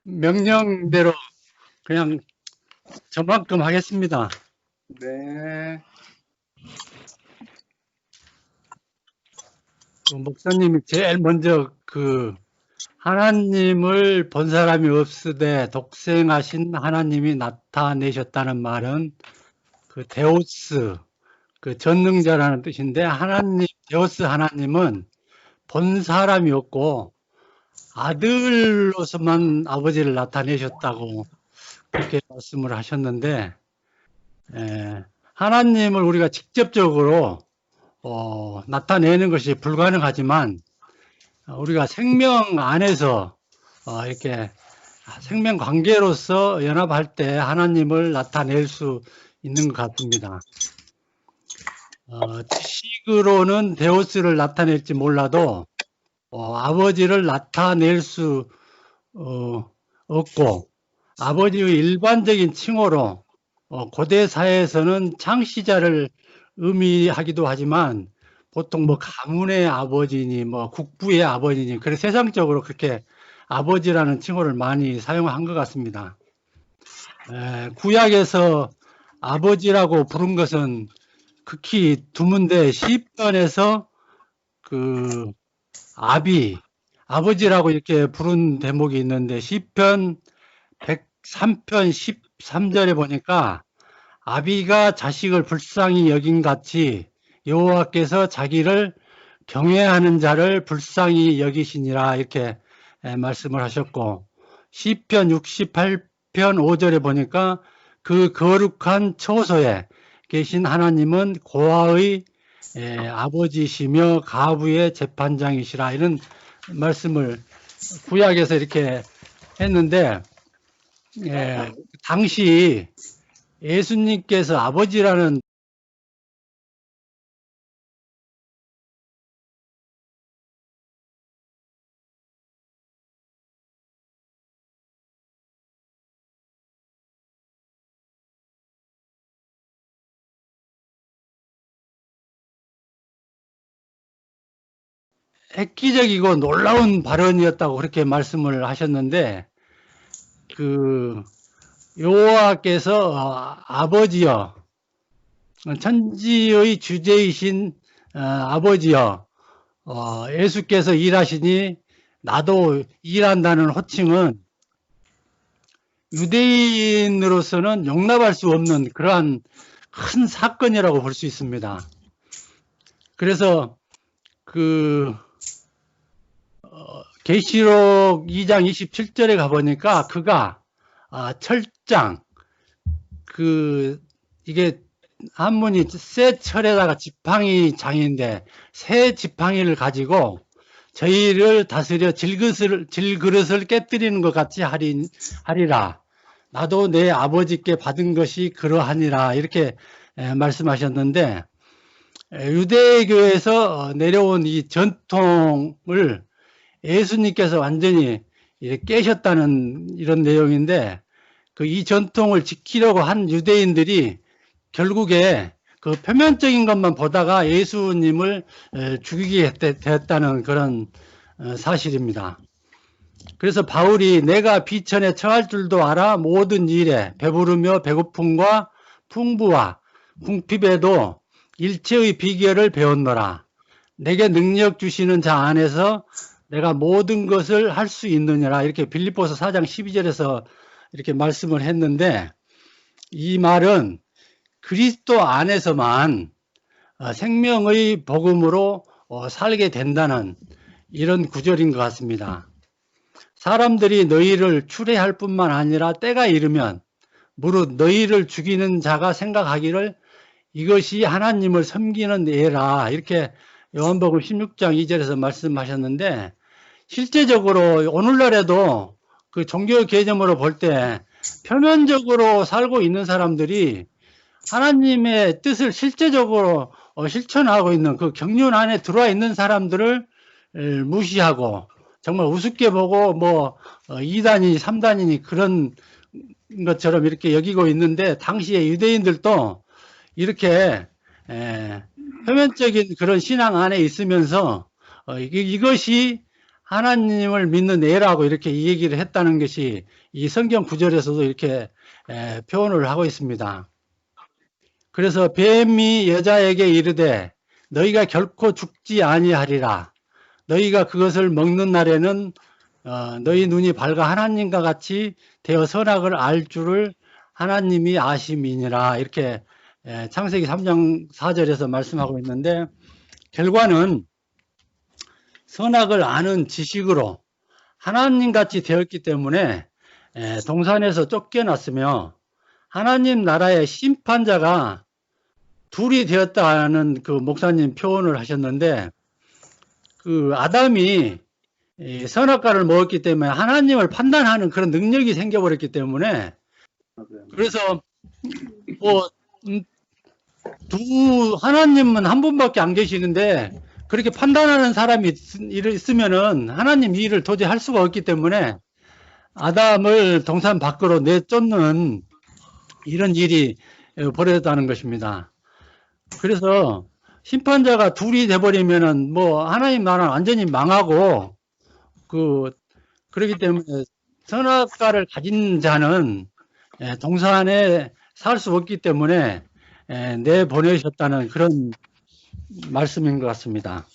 명령대로 그냥 저만큼 하겠습니다. 네. 목사님이 제일 먼저 하나님을 본 사람이 없으되 독생하신 하나님이 나타내셨다는 말은 데오스, 전능자라는 뜻인데 데오스 하나님은 본 사람이 없고 아들로서만 아버지를 나타내셨다고 그렇게 말씀을 하셨는데, 하나님을 우리가 직접적으로 나타내는 것이 불가능하지만 우리가 생명 안에서 이렇게 생명 관계로서 연합할 때 하나님을 나타낼 수 있는 것 같습니다. 지식으로는 데오스를 나타낼지 몰라도 아버지를 나타낼 수 없고, 아버지의 일반적인 칭호로 고대 사회에서는 창시자를 의미하기도 하지만 보통 뭐 가문의 아버지니 뭐 국부의 아버지니 그래 세상적으로 그렇게 아버지라는 칭호를 많이 사용한 것 같습니다. 구약에서 아버지라고 부른 것은 극히 드문데 시편에서 아버지라고 이렇게 부른 대목이 있는데 시편 103편 13절에 보니까 아비가 자식을 불쌍히 여긴 같이 여호와께서 자기를 경외하는 자를 불쌍히 여기시니라 이렇게 말씀을 하셨고, 시편 68편 5절에 보니까 그 거룩한 처소에 계신 하나님은 고아의 아버지시며 가부의 재판장이시라 이런 말씀을 구약에서 이렇게 했는데, 당시 예수님께서 아버지라는 획기적이고 놀라운 발언이었다고 그렇게 말씀을 하셨는데, 여호와께서 아버지여, 천지의 주제이신 아버지여, 예수께서 일하시니 나도 일한다는 호칭은 유대인으로서는 용납할 수 없는 그러한 큰 사건이라고 볼 수 있습니다. 그래서 계시록 2장 27절에 가보니까 그가 철장, 이게 한문이 새 철에다가 지팡이 장인데 새 지팡이를 가지고 저희를 다스려 질그릇을 깨뜨리는 것 같이 하리라. 나도 내 아버지께 받은 것이 그러하니라. 이렇게 말씀하셨는데, 유대교에서 내려온 이 전통을 예수님께서 완전히 깨셨다는 이런 내용인데, 이 전통을 지키려고 한 유대인들이 결국에 표면적인 것만 보다가 예수님을 죽이게 됐다는 그런 사실입니다. 그래서 바울이 내가 비천에 처할 줄도 알아 모든 일에 배부르며 배고픔과 풍부와 궁핍에도 일체의 비결을 배웠노라. 내게 능력 주시는 자 안에서 내가 모든 것을 할 수 있느니라. 이렇게 빌립보서 4장 12절에서 이렇게 말씀을 했는데, 이 말은 그리스도 안에서만 생명의 복음으로 살게 된다는 이런 구절인 것 같습니다. 사람들이 너희를 추례할 뿐만 아니라 때가 이르면 무릇 너희를 죽이는 자가 생각하기를 이것이 하나님을 섬기는 예라. 이렇게 요한복음 16장 2절에서 말씀하셨는데, 실제적으로 오늘날에도 그 종교 개념으로 볼 때 표면적으로 살고 있는 사람들이 하나님의 뜻을 실제적으로 실천하고 있는 그 경륜 안에 들어와 있는 사람들을 무시하고 정말 우습게 보고 뭐 2단이니 3단이니 그런 것처럼 이렇게 여기고 있는데, 당시에 유대인들도 이렇게 표면적인 그런 신앙 안에 있으면서 이것이 하나님을 믿는 애라고 이렇게 이 얘기를 했다는 것이 이 성경 구절에서도 이렇게 표현을 하고 있습니다. 그래서 뱀이 여자에게 이르되 너희가 결코 죽지 아니하리라. 너희가 그것을 먹는 날에는 너희 눈이 밝아 하나님과 같이 되어 선악을 알 줄을 하나님이 아심이니라. 이렇게 창세기 3장 4절에서 말씀하고 있는데, 결과는 선악을 아는 지식으로 하나님같이 되었기 때문에 동산에서 쫓겨났으며, 하나님 나라의 심판자가 둘이 되었다는 그 목사님 표현을 하셨는데, 그 아담이 선악과를 먹었기 때문에 하나님을 판단하는 그런 능력이 생겨버렸기 때문에, 그래서 뭐 하나님은 한 분밖에 안 계시는데 그렇게 판단하는 사람이 있으면은 하나님 이 일을 도저히 할 수가 없기 때문에 아담을 동산 밖으로 내쫓는 이런 일이 벌어졌다는 것입니다. 그래서 심판자가 둘이 돼버리면은 뭐 하나님 나라는 완전히 망하고, 그렇기 때문에 선악과를 가진 자는 동산에 살 수 없기 때문에 내보내셨다는 그런 말씀인 것 같습니다.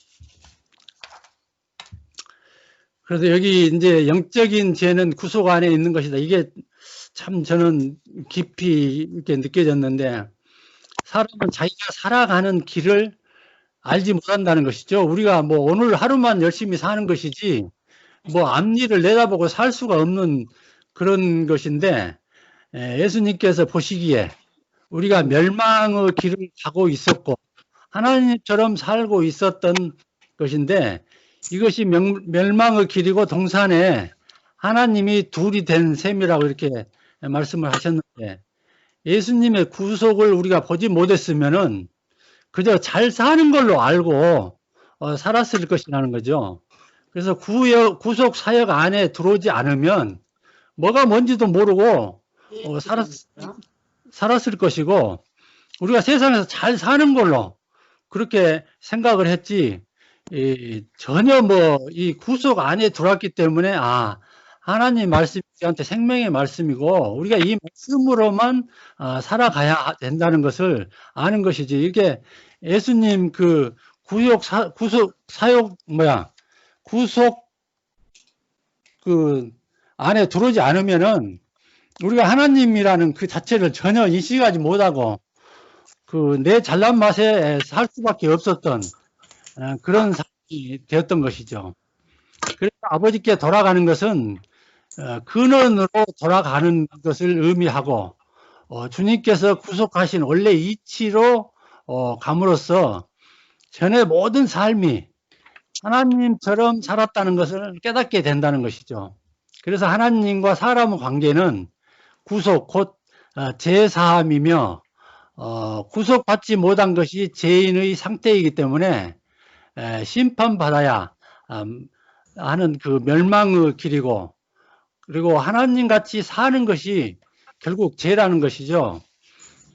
그래서 여기 이제 영적인 죄는 구속 안에 있는 것이다. 이게 참 저는 깊이 이렇게 느껴졌는데, 사람은 자기가 살아가는 길을 알지 못한다는 것이죠. 우리가 뭐 오늘 하루만 열심히 사는 것이지 뭐 앞일을 내다보고 살 수가 없는 그런 것인데, 예수님께서 보시기에 우리가 멸망의 길을 가고 있었고 하나님처럼 살고 있었던 것인데, 이것이 멸망의 길이고 동산에 하나님이 둘이 된 셈이라고 이렇게 말씀을 하셨는데, 예수님의 구속을 우리가 보지 못했으면은 그저 잘 사는 걸로 알고 살았을 것이라는 거죠. 그래서 구속 사역 안에 들어오지 않으면 뭐가 뭔지도 모르고 살았을 것이고, 우리가 세상에서 잘 사는 걸로 그렇게 생각을 했지, 전혀 뭐 이 구속 안에 들어왔기 때문에 하나님 말씀이 우리한테 생명의 말씀이고 우리가 이 말씀으로만 살아가야 된다는 것을 아는 것이지, 이게 예수님 그 구속 그 안에 들어오지 않으면은 우리가 하나님이라는 그 자체를 전혀 인식하지 못하고 내 잘난 맛에 살 수밖에 없었던 그런 삶이 되었던 것이죠. 그래서 아버지께 돌아가는 것은 근원으로 돌아가는 것을 의미하고, 주님께서 구속하신 원래 이치로 감으로써 전의 모든 삶이 하나님처럼 살았다는 것을 깨닫게 된다는 것이죠. 그래서 하나님과 사람의 관계는 구속 곧 죄사함이며, 구속받지 못한 것이 죄인의 상태이기 때문에 심판받아야 하는 그 멸망의 길이고, 그리고 하나님 같이 사는 것이 결국 죄라는 것이죠.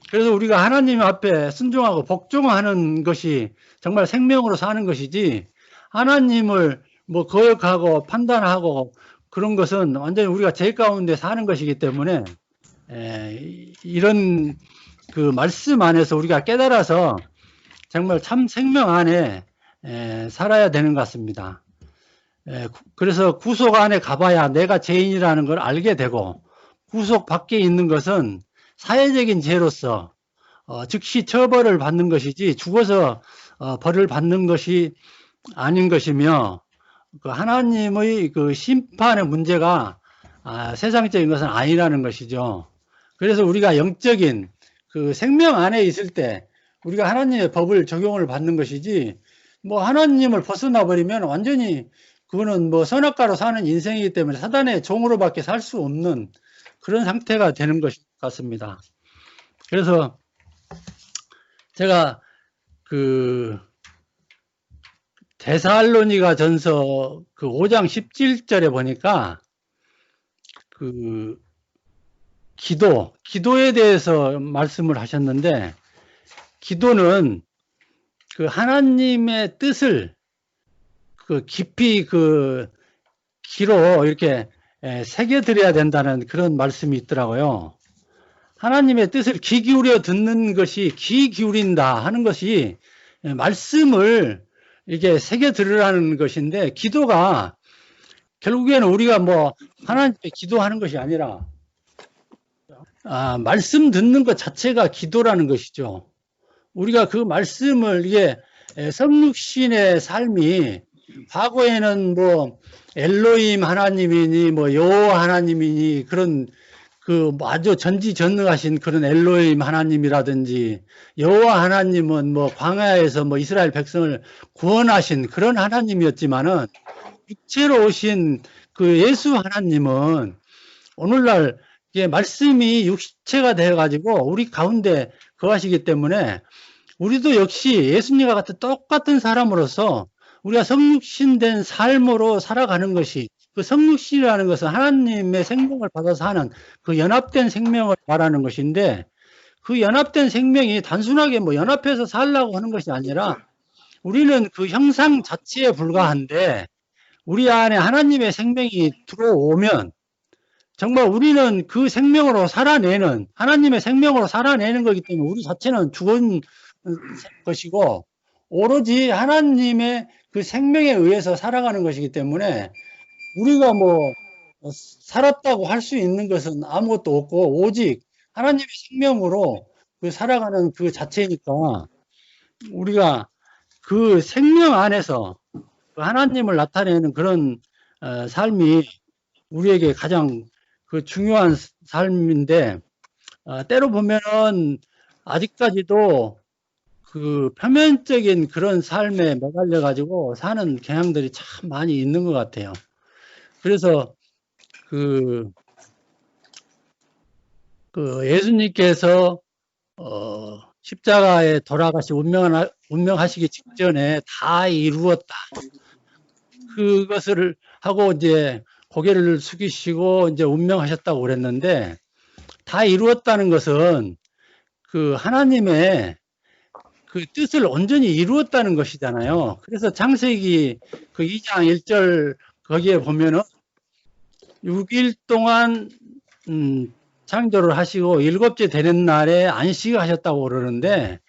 그래서 우리가 하나님 앞에 순종하고 복종하는 것이 정말 생명으로 사는 것이지, 하나님을 뭐 거역하고 판단하고 그런 것은 완전히 우리가 죄 가운데 사는 것이기 때문에, 이런 그 말씀 안에서 우리가 깨달아서 정말 참 생명 안에 살아야 되는 것 같습니다. 그래서 구속 안에 가봐야 내가 죄인이라는 걸 알게 되고, 구속 밖에 있는 것은 사회적인 죄로서 즉시 처벌을 받는 것이지 죽어서 벌을 받는 것이 아닌 것이며, 그 하나님의 그 심판의 문제가 세상적인 것은 아니라는 것이죠. 그래서 우리가 영적인 그 생명 안에 있을 때 우리가 하나님의 법을 적용을 받는 것이지, 뭐 하나님을 벗어나 버리면 완전히 그거는 뭐 선악과로 사는 인생이기 때문에 사단의 종으로밖에 살 수 없는 그런 상태가 되는 것 같습니다. 그래서 제가 그 데살로니가 전서 그 5장 17절에 보니까 그 기도에 대해서 말씀을 하셨는데, 기도는 그 하나님의 뜻을 그 깊이 그 귀로 이렇게 새겨드려야 된다는 그런 말씀이 있더라고요. 하나님의 뜻을 귀 기울여 듣는 것이, 귀 기울인다 하는 것이 말씀을 이렇게 새겨 들으라는 것인데, 기도가 결국에는 우리가 뭐 하나님께 기도하는 것이 아니라 말씀 듣는 것 자체가 기도라는 것이죠. 우리가 그 말씀을, 이게 성육신의 삶이, 과거에는 뭐 엘로힘 하나님이니 뭐 여호와 하나님이니 그런 그 아주 전지전능하신 그런 엘로힘 하나님이라든지, 여호와 하나님은 뭐 광야에서 뭐 이스라엘 백성을 구원하신 그런 하나님이었지만은, 육체로 오신 그 예수 하나님은 오늘날 이게 말씀이 육체가 되어 가지고 우리 가운데 거하시기 때문에, 우리도 역시 예수님과 같은 똑같은 사람으로서 우리가 성육신된 삶으로 살아가는 것이, 그 성육신이라는 것은 하나님의 생명을 받아서 하는 그 연합된 생명을 말하는 것인데, 그 연합된 생명이 단순하게 뭐 연합해서 살라고 하는 것이 아니라, 우리는 그 형상 자체에 불과한데 우리 안에 하나님의 생명이 들어오면 정말 우리는 그 생명으로 살아내는, 하나님의 생명으로 살아내는 거기 때문에 우리 자체는 죽은 것이고 오로지 하나님의 그 생명에 의해서 살아가는 것이기 때문에, 우리가 뭐 살았다고 할 수 있는 것은 아무것도 없고 오직 하나님의 생명으로 그 살아가는 그 자체니까, 우리가 그 생명 안에서 그 하나님을 나타내는 그런 삶이 우리에게 가장 그 중요한 삶인데, 때로 보면은 아직까지도 그 표면적인 그런 삶에 매달려 가지고 사는 경향들이 참 많이 있는 것 같아요. 그래서 그 예수님께서 십자가에 돌아가시 운명하시기 직전에 다 이루었다, 그것을 하고 이제 고개를 숙이시고 이제 운명하셨다고 그랬는데, 다 이루었다는 것은 그 하나님의 그 뜻을 온전히 이루었다는 것이잖아요. 그래서 창세기 그 2장 1절 거기에 보면은 6일 동안 창조를 하시고 7째 되는 날에 안식을 하셨다고 그러는데,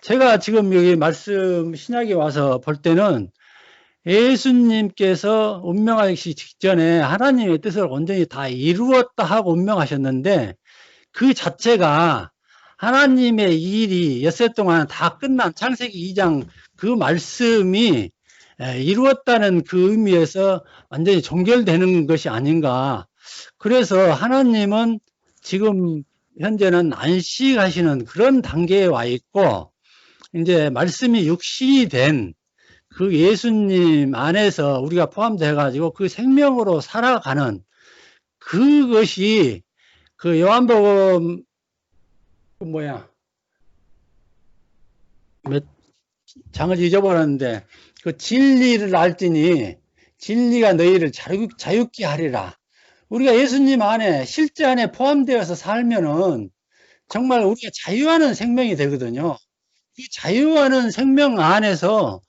제가 지금 여기 말씀 신약에 와서 볼 때는 예수님께서 운명하시기 직전에 하나님의 뜻을 온전히 다 이루었다 하고 운명하셨는데, 그 자체가 하나님의 일이 엿새 동안 다 끝난 창세기 2장 그 말씀이 이루었다는 그 의미에서 완전히 종결되는 것이 아닌가. 그래서 하나님은 지금 현재는 안식하시는 그런 단계에 와 있고, 이제 말씀이 육신이 된 그 예수님 안에서 우리가 포함되어 가지고 그 생명으로 살아가는 그것이, 그 요한복음 몇 장을 잊어버렸는데, 그 진리를 알지니 진리가 너희를 자유케 하리라. 우리가 예수님 안에, 실제 안에 포함되어서 살면은 정말 우리가 자유하는 생명이 되거든요. 이 자유하는 생명 안에서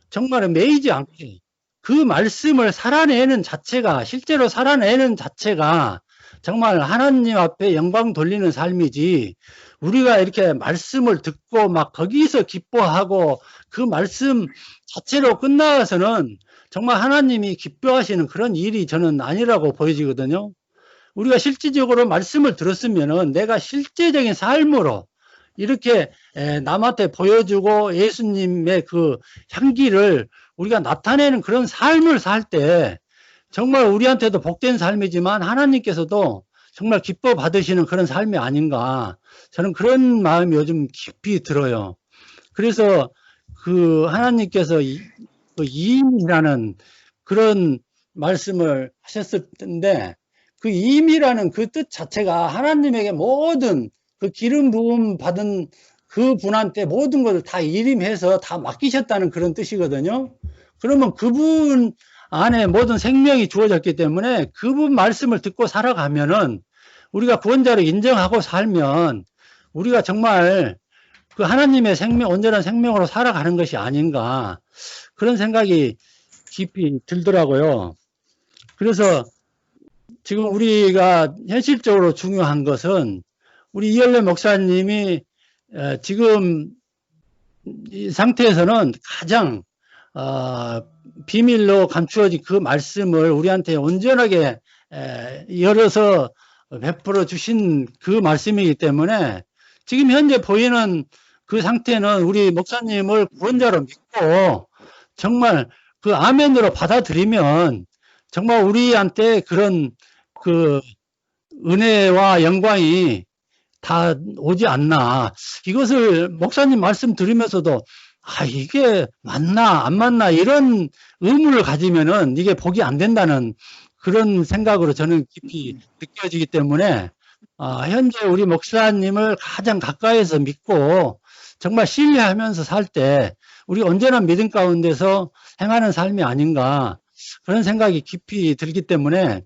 정말 매이지 않게 그 말씀을 살아내는 자체가, 실제로 살아내는 자체가 정말 하나님 앞에 영광 돌리는 삶이지, 우리가 이렇게 말씀을 듣고 막 거기서 기뻐하고 그 말씀 자체로 끝나서는 정말 하나님이 기뻐하시는 그런 일이 저는 아니라고 보여지거든요. 우리가 실질적으로 말씀을 들었으면은 내가 실제적인 삶으로 이렇게 남한테 보여주고 예수님의 그 향기를 우리가 나타내는 그런 삶을 살 때 정말 우리한테도 복된 삶이지만 하나님께서도 정말 기뻐 받으시는 그런 삶이 아닌가, 저는 그런 마음이 요즘 깊이 들어요. 그래서 그 하나님께서 그 이임이라는 그런 말씀을 하셨을 텐데, 그 이임이라는 그 뜻 자체가 하나님에게 모든 그 기름 부음 받은 그 분한테 모든 것을 다 일임해서 다 맡기셨다는 그런 뜻이거든요. 그러면 그분 안에 모든 생명이 주어졌기 때문에 그분 말씀을 듣고 살아가면은, 우리가 구원자로 인정하고 살면 우리가 정말 그 하나님의 생명, 온전한 생명으로 살아가는 것이 아닌가, 그런 생각이 깊이 들더라고요. 그래서 지금 우리가 현실적으로 중요한 것은 우리 이열래 목사님이 지금 이 상태에서는 가장 비밀로 감추어진 그 말씀을 우리한테 온전하게 열어서 베풀어 주신 그 말씀이기 때문에 지금 현재 보이는 그 상태는 우리 목사님을 구원자로 믿고 정말 그 아멘으로 받아들이면 정말 우리한테 그런 그 은혜와 영광이 다 오지 않나. 이것을 목사님 말씀 들으면서도 이게 맞나 안 맞나 이런 의문을 가지면은 이게 복이 안 된다는 그런 생각으로 저는 깊이 느껴지기 때문에 현재 우리 목사님을 가장 가까이에서 믿고 정말 신뢰하면서 살 때 우리가 언제나 믿음 가운데서 행하는 삶이 아닌가 그런 생각이 깊이 들기 때문에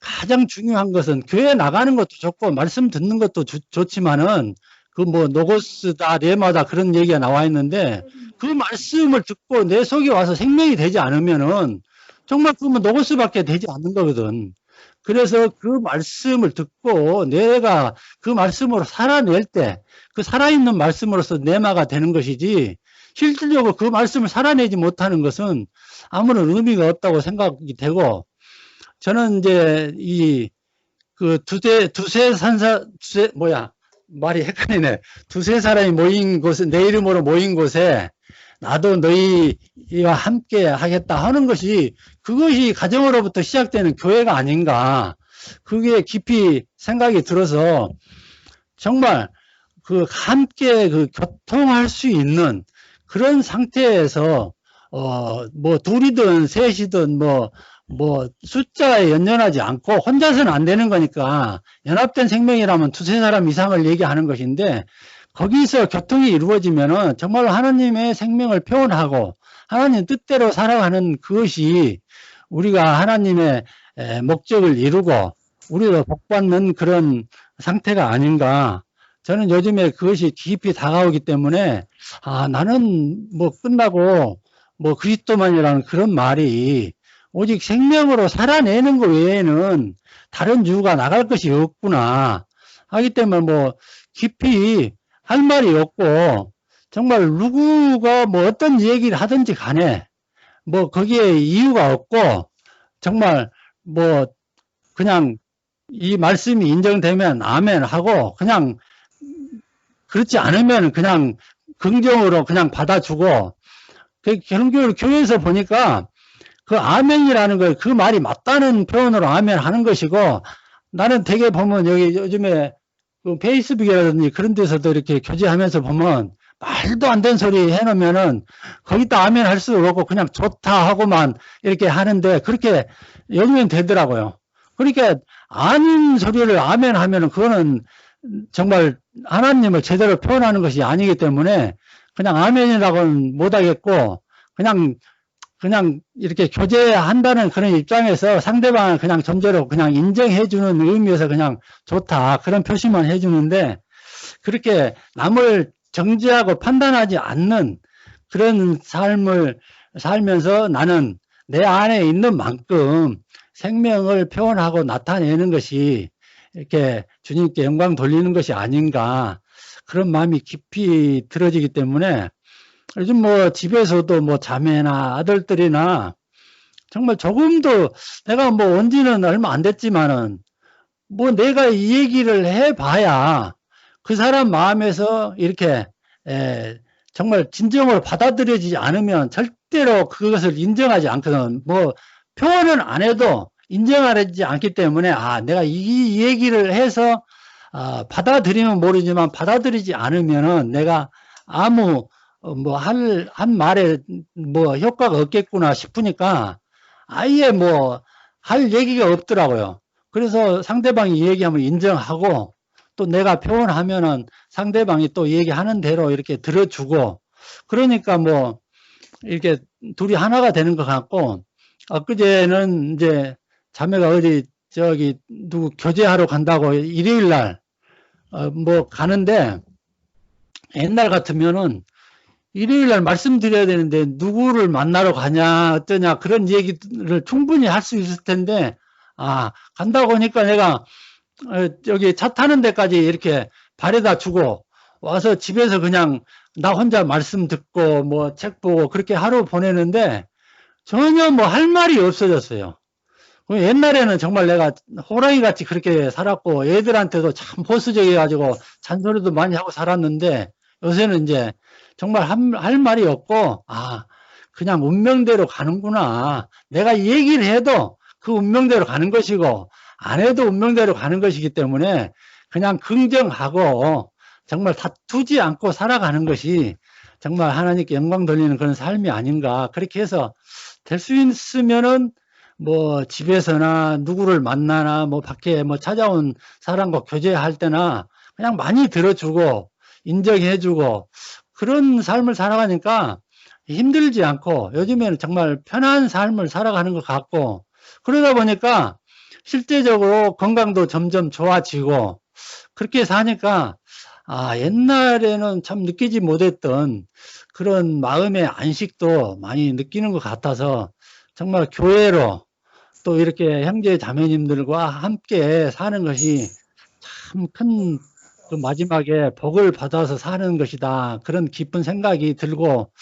가장 중요한 것은 교회 나가는 것도 좋고 말씀 듣는 것도 좋지만은 그 뭐 노고스다 레마다 그런 얘기가 나와 있는데 그 말씀을 듣고 내 속에 와서 생명이 되지 않으면은 정말 그러면 노고스밖에 되지 않는 거거든. 그래서 그 말씀을 듣고 내가 그 말씀으로 살아낼 때 그 살아있는 말씀으로서 내마가 되는 것이지 실질적으로 그 말씀을 살아내지 못하는 것은 아무런 의미가 없다고 생각이 되고 저는 이제 말이 헷갈리네. 두세 사람이 모인 곳에, 내 이름으로 모인 곳에 나도 너희와 함께 하겠다 하는 것이 그것이 가정으로부터 시작되는 교회가 아닌가. 그게 깊이 생각이 들어서 정말 그 함께 그 교통할 수 있는 그런 상태에서 뭐 둘이든 셋이든 뭐 숫자에 연연하지 않고 혼자서는 안 되는 거니까 연합된 생명이라면 두세 사람 이상을 얘기하는 것인데 거기서 교통이 이루어지면은 정말 하나님의 생명을 표현하고 하나님 뜻대로 살아가는 그것이 우리가 하나님의 목적을 이루고 우리가 복받는 그런 상태가 아닌가. 저는 요즘에 그것이 깊이 다가오기 때문에 나는 뭐 끝나고 뭐 그리스도만이라는 그런 말이 오직 생명으로 살아내는 것 외에는 다른 이유가 나갈 것이 없구나 하기 때문에 뭐 깊이 할 말이 없고 정말 누구가 뭐 어떤 얘기를 하든지 간에 뭐 거기에 이유가 없고 정말 뭐 그냥 이 말씀이 인정되면 아멘 하고 그냥 그렇지 않으면 그냥 긍정으로 그냥 받아주고 결국적으로 교회에서 보니까 그 아멘이라는 걸 그 말이 맞다는 표현으로 아멘 하는 것이고 나는 되게 보면 여기 요즘에 그 페이스북이라든지 그런 데서도 이렇게 교제하면서 보면 말도 안 되는 소리 해놓으면은 거기다 아멘 할 수도 없고 그냥 좋다 하고만 이렇게 하는데 그렇게 요즘엔 되더라고요. 그러니까 아닌 소리를 아멘 하면은 그거는 정말 하나님을 제대로 표현하는 것이 아니기 때문에 그냥 아멘이라고는 못하겠고 그냥 이렇게 교제한다는 그런 입장에서 상대방을 그냥 전제로 그냥 인정해주는 의미에서 그냥 좋다 그런 표시만 해주는데 그렇게 남을 정죄하고 판단하지 않는 그런 삶을 살면서 나는 내 안에 있는 만큼 생명을 표현하고 나타내는 것이 이렇게 주님께 영광 돌리는 것이 아닌가 그런 마음이 깊이 들어지기 때문에 요즘 뭐 집에서도 뭐 자매나 아들들이나 정말 조금도 내가 뭐 온 지는 얼마 안 됐지만은 뭐 내가 이 얘기를 해봐야 그 사람 마음에서 이렇게 정말 진정으로 받아들여지지 않으면 절대로 그것을 인정하지 않거든. 뭐 표현은 안 해도 인정하지 않기 때문에 내가 이 얘기를 해서 받아들이면 모르지만 받아들이지 않으면은 내가 아무 한 말에 뭐 효과가 없겠구나 싶으니까 아예 뭐 할 얘기가 없더라고요. 그래서 상대방이 얘기하면 인정하고 또 내가 표현하면은 상대방이 또 얘기하는 대로 이렇게 들어주고 그러니까 뭐 이렇게 둘이 하나가 되는 것 같고 엊그제는 이제 자매가 어디 저기 누구 교제하러 간다고 일요일 날 뭐 가는데 옛날 같으면은 일요일 날 말씀드려야 되는데 누구를 만나러 가냐 어떠냐 그런 얘기를 충분히 할 수 있을 텐데 간다고 하니까 내가 여기 차 타는 데까지 이렇게 바래다 주고 와서 집에서 그냥 나 혼자 말씀 듣고 뭐 책 보고 그렇게 하루 보내는데 전혀 뭐 할 말이 없어졌어요. 옛날에는 정말 내가 호랑이 같이 그렇게 살았고 애들한테도 참 보수적이어가지고 잔소리도 많이 하고 살았는데 요새는 이제 정말 할 말이 없고 그냥 운명대로 가는구나. 내가 얘기를 해도 그 운명대로 가는 것이고 안 해도 운명대로 가는 것이기 때문에 그냥 긍정하고 정말 다투지 않고 살아가는 것이 정말 하나님께 영광 돌리는 그런 삶이 아닌가. 그렇게 해서 될 수 있으면은 뭐 집에서나 누구를 만나나 뭐 밖에 뭐 찾아온 사람과 교제할 때나 그냥 많이 들어주고 인정해주고 그런 삶을 살아가니까 힘들지 않고 요즘에는 정말 편한 삶을 살아가는 것 같고 그러다 보니까 실제적으로 건강도 점점 좋아지고 그렇게 사니까 옛날에는 참 느끼지 못했던 그런 마음의 안식도 많이 느끼는 것 같아서 정말 교회로 또 이렇게 형제 자매님들과 함께 사는 것이 참 큰 그 마지막에 복을 받아서 사는 것이다. 그런 기쁜 생각이 들고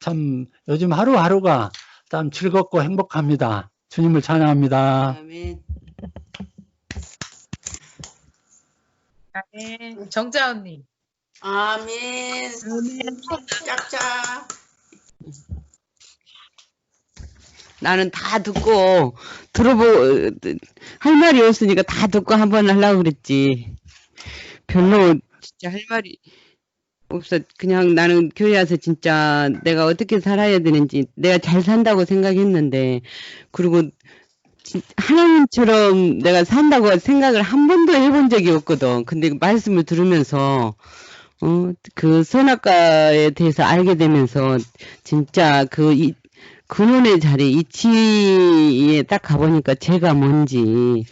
참 요즘 하루하루가 참 즐겁고 행복합니다. 주님을 찬양합니다. 아멘. 아멘. 정자 언니. 아멘. 짝짝. 나는 다 듣고 할 말이 없으니까 다 듣고 한번 하려고 그랬지. 별로 진짜 할 말이 없어. 그냥 나는 교회 와서 진짜 내가 어떻게 살아야 되는지 내가 잘 산다고 생각했는데 그리고 하나님처럼 내가 산다고 생각을 한 번도 해본 적이 없거든. 근데 그 말씀을 들으면서 그 선악과에 대해서 알게 되면서 진짜 근원의 자리 이치에 딱 가보니까 죄가 뭔지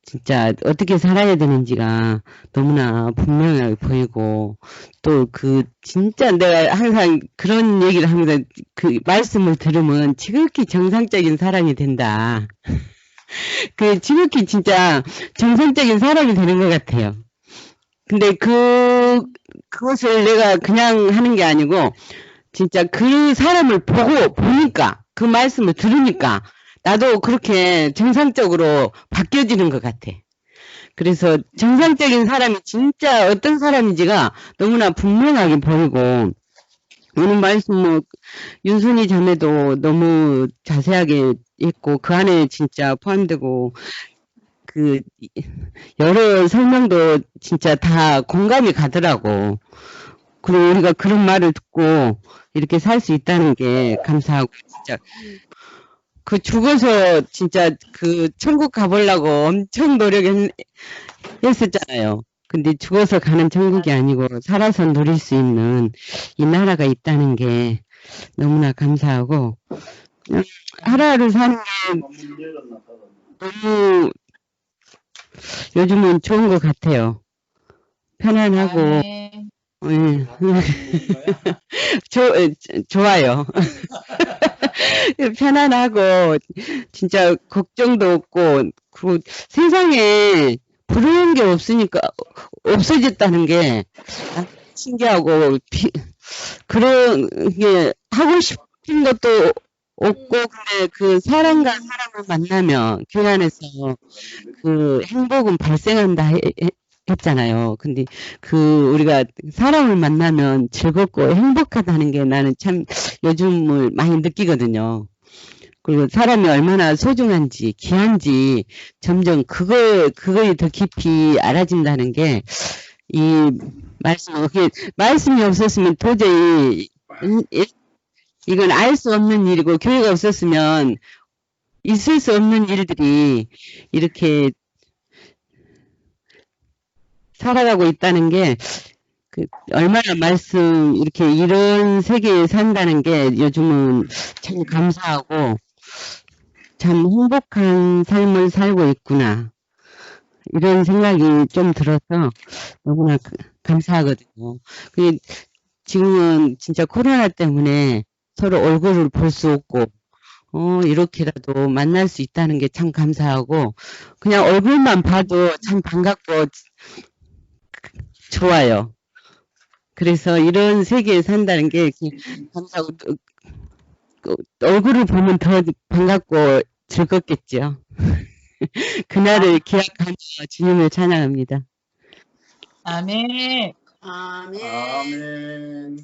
진짜 어떻게 살아야 되는지가 너무나 분명하게 보이고 또 진짜 내가 항상 그런 얘기를 합니다. 그 말씀을 들으면 지극히 정상적인 사람이 된다. 지극히 진짜 정상적인 사람이 되는 것 같아요. 근데 그것을 내가 그냥 하는 게 아니고 진짜 그 사람을 보니까 그 말씀을 들으니까 나도 그렇게 정상적으로 바뀌어지는 것 같아. 그래서 정상적인 사람이 진짜 어떤 사람인지가 너무나 분명하게 보이고 오늘 말씀 윤순이 자매도 너무 자세하게 있고 그 안에 진짜 포함되고 여러 설명도 진짜 다 공감이 가더라고. 그리고 우리가 그런 말을 듣고 이렇게 살 수 있다는 게 감사하고 진짜 죽어서 진짜 천국 가보려고 엄청 노력했었잖아요. 근데 죽어서 가는 천국이 아니고 살아서 누릴 수 있는 이 나라가 있다는 게 너무나 감사하고 그냥 하루하루 사는 게 너무 요즘은 좋은 것 같아요. 편안하고 아멘. 좋아요. 편안하고 진짜 걱정도 없고 그리고 세상에 부러운 게 없어졌다는 게 신기하고 그런 게 하고 싶은 것도 없고 근데 사람과 사람을 만나면 교회 안에서 행복은 발생한다 했잖아요. 근데 우리가 사람을 만나면 즐겁고 행복하다는 게 나는 참 요즘을 많이 느끼거든요. 그리고 사람이 얼마나 소중한지 귀한지 점점 그거에 더 깊이 알아진다는 게 이 말씀이 없었으면 도저히 이건 알 수 없는 일이고 교회가 없었으면 있을 수 없는 일들이 이렇게 살아가고 있다는 게 얼마나 이런 세계에 산다는 게 요즘은 참 감사하고 참 행복한 삶을 살고 있구나 이런 생각이 좀 들어서 너무나 감사하거든요. 지금은 진짜 코로나 때문에 서로 얼굴을 볼 수 없고, 이렇게라도 만날 수 있다는 게 참 감사하고, 그냥 얼굴만 봐도 참 반갑고 좋아요. 그래서 이런 세계에 산다는 게 감사하고, 얼굴을 보면 더 반갑고 즐겁겠죠. 그날을 기약하며 주님을 찬양합니다. 아멘. 아멘.